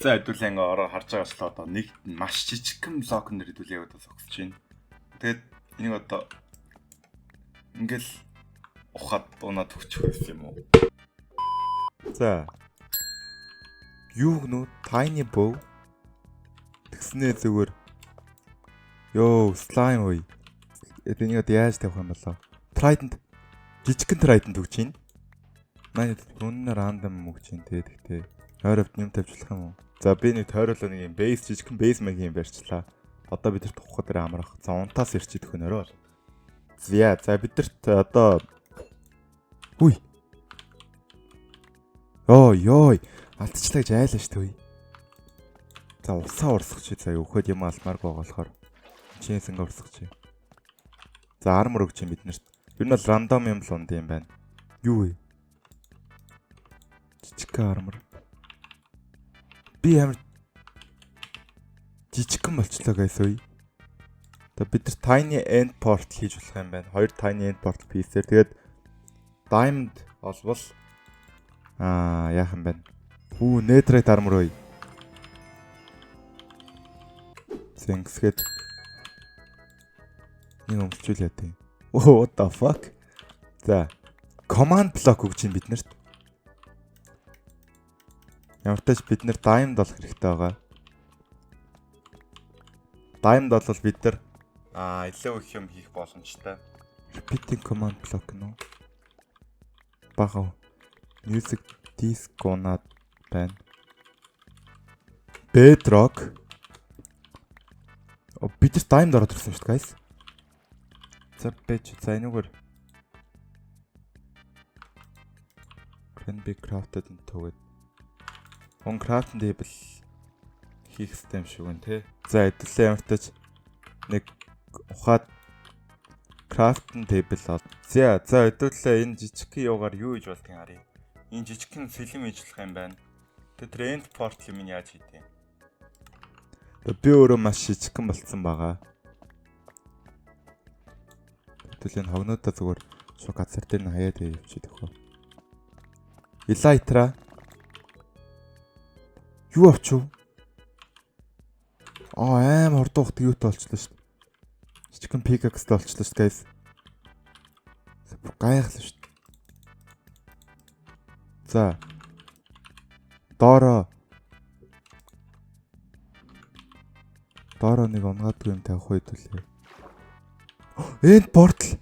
За хэдүүлээ ингээ ороо харж байгаа ч л одоо нэг маш жижигхэн блок нэр хэдүүлээ одоо зогсож байна. Тэгээд энийг одоо ингээл ухаад унаад өгчих байсан юм уу? За. Юу гэнэ? Tiny bow. Тэгснээ зүгээр. Йоо, slime ой. Энийг одоо яаж тавих юм болоо? Trident. Жижигхэн trident өгч чинь. Манай үнээр random өгч чинь тэгтээ. Ойровт юм тавьжлах юм уу? За би нэг тойруулаа нэг юм base жижигхэн base маягийн барьчлаа. Одоо бид нар тухах дээр амрах. За унтаас ирчихэд хөнөрөө. За бид нарт одоо Хүй. Йой. Алдчихлаа гэж айлаа шүү дээ. За усаа урсгах чи заа өгөхөд юм алмааргүй болохоор чинсэн урсгах чи. За армор өгч юм бид нарт. Юу нь бол рандом юм л унд юм байна. Юу вэ? Жижиг армор. Би амар жижигхэн болчлоо guys ой. За бид нар tiny end portal хийж болох юм байна. 2 tiny end portal piece-ээр тэгээд diamond олвол яах юм байна. Netherite armor ой. Зинксгээд нэг өмсчүүлээ тий. What the fuck? За command block өгч юм бид нарт. Ямар ч тач бид нэр diamond олох хэрэгтэй байгаа. Diamond бол бид нар илүү их юм хийх боломжтой. Repeating command block нөө. Бага. Music disco над байна. Bedrock. Бид нар diamond ороод ирсэн шүү дээ guys. За бэж за энэгээр can be crafted into it. On crafting table хийх систем шүү гэн те. За хэдүүлээ ямартаж нэг ухаад crafting table ол. За хэдүүлээ энэ жижигхэн юугаар юу хийж болдгийг харъя. Энэ жижигхэн филм хийжлэх юм байна. Тэгээ trend portal юм яаж хийдэг. Би өөрөө маш жижигхэн болцсон байгаа. Хэдүүлээ хогнуудаа зүгээр шууд газар дээр нь хаяад явчихдаг хөө. Elytra юу авчив? Амар хурдан ухт юутай болчихлоо шүү дээ. Жижигхэн pickaxe-тай болчихлоо шүү guys. Бүр гайхлаа шүү дээ. За. Доороо нэг унгадгүй юм тавих үед үлээ. End portal.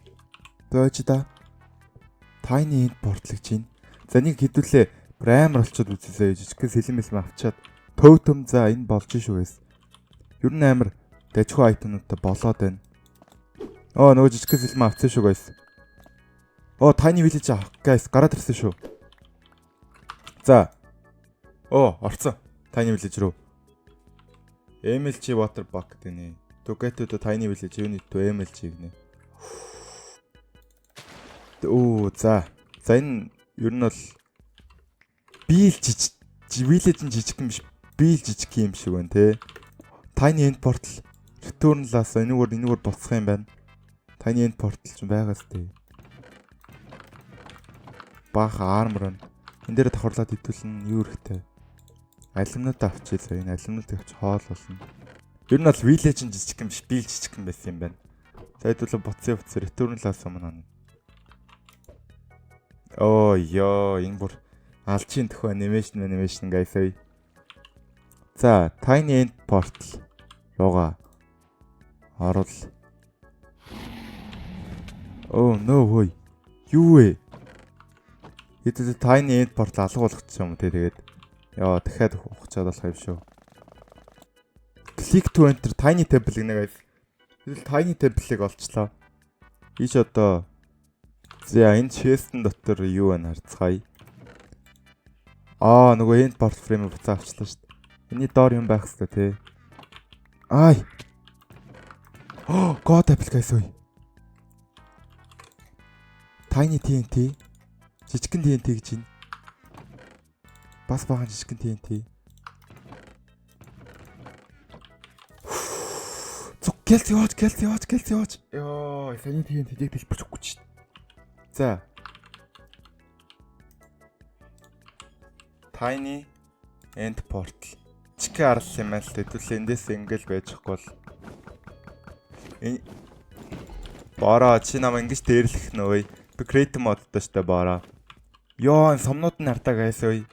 Дөөж да. Tiny end portal гэж байна. За нэг хэдүүлээ амар болчиход үзлээ. Жижигхэн сэлэмэс авчаад totem за энэ болж шүү guys. Ер нь амар дажгүй айтемнуудтай болоод байна. Нөгөө жижигхэн сэлэм авсан шүү guys. Tiny village guys гараад ирсэн шүү. За. Орцсон. Tiny village руу. MLG water bucket гэнэ. To get to the tiny village you need to MLG гэнэ. За энэ ер нь бол village-ийн жижигхэн биш. Би л жижиг юм шиг байна те. Tiny end portal return лаас энэгээр буцах юм байна. Tiny end portal ч байгаас те. Баха armor нь энэ дээр давхарлаад хэдүүлэн юу хэрэгтэй. Алимнууд авчихъя. Энэ алимнууд авч хоол болно. Ер нь бол village-ийн жижигхэн биш. Би л жижигхэн байсан юм байна. За хэдүүлээ буцсан return лаас өмнө. Энэ бүр алчийн төхөө animation guys ơi. За, tiny end portal руугаа орвол. No way. Юу вэ? Хэдүүлээ tiny end portal алга болгочихсон юм те тэгээд. Дахиад ухчаад болох юм шүү. Click to enter tiny temple гэнэ guys. Хэдүүл tiny temple-ыг олчлоо. Ич одоо за энэ chest-ын дотор юу байна харцгаая. Нөгөө end portal frame буцаа авчлаа шүү дээ. Эний доор юм байх хэрэгтэй те. God apple guys ой. Tiny TNT. Жижигхэн TNT гэж байна. Бас бахан жижигхэн TNT. Гэлт яваач. Тiny TNT-ийг дэлбэрчихгүй ч. За. Tiny end portal. жижиг арал юм аа л хэдүүлээ эндээс ингээл байжхгүй бол Бара чи нам ингэж дээрлэх нөө. Би creative mode-той штэ бара. Ёо, сомнууд нь артаа гайс ой.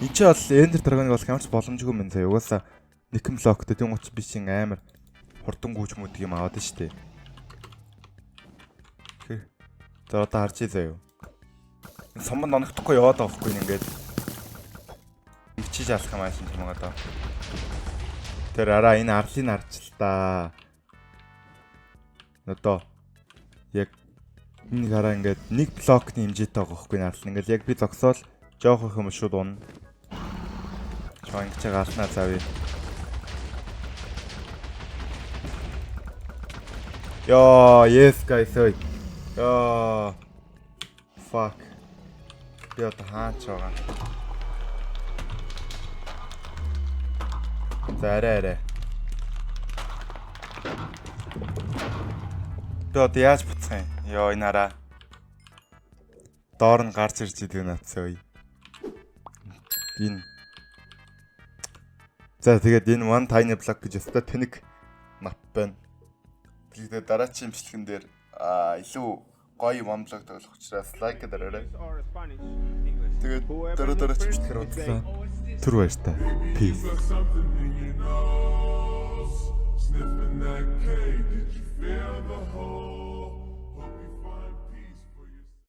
Энд чи бол Ender Dragon-ыг бол хямч боломжгүй мэн заяа. Угаасаа Nickem Block-тэй тийм учраас би чинь амар хурдан гүйж мүдэг юм аваад штэ. За одоо харж заяа. Сомон ноногдохгүй яваад байгаа хгүй ингээд. Игчиж алах юм аа шинж юм одоо. Тэр араа энэ арлыг харж л та. Одоо яг энэ гараа ингээд нэг блокны хэмжээтэй байгаа хгүй нарал. Ингээд яг би зогсоол жоох их юм шууд унна. Чоо ингэж галнаа завь. Ёо, yes guys ой. Ёо. Fuck. Би одоо хаач байгаа. Зараа. Би одоо яаж буцах юм? Йоо энэ хараа. Доор нь гарч ирж идэг наацсан ой. Энэ. За тэгээд энэ one tiny block гэж өстой тэнэг map байна. Тэгээд дараачийн бичлэгэн дээр илүү гоё one block тоглох учраас лайк дараарай. Тэгээд дараагийн бичлэгээр уулзлаа. Түр баяр та. Peace. Sniffing that cake, did you feel the hole?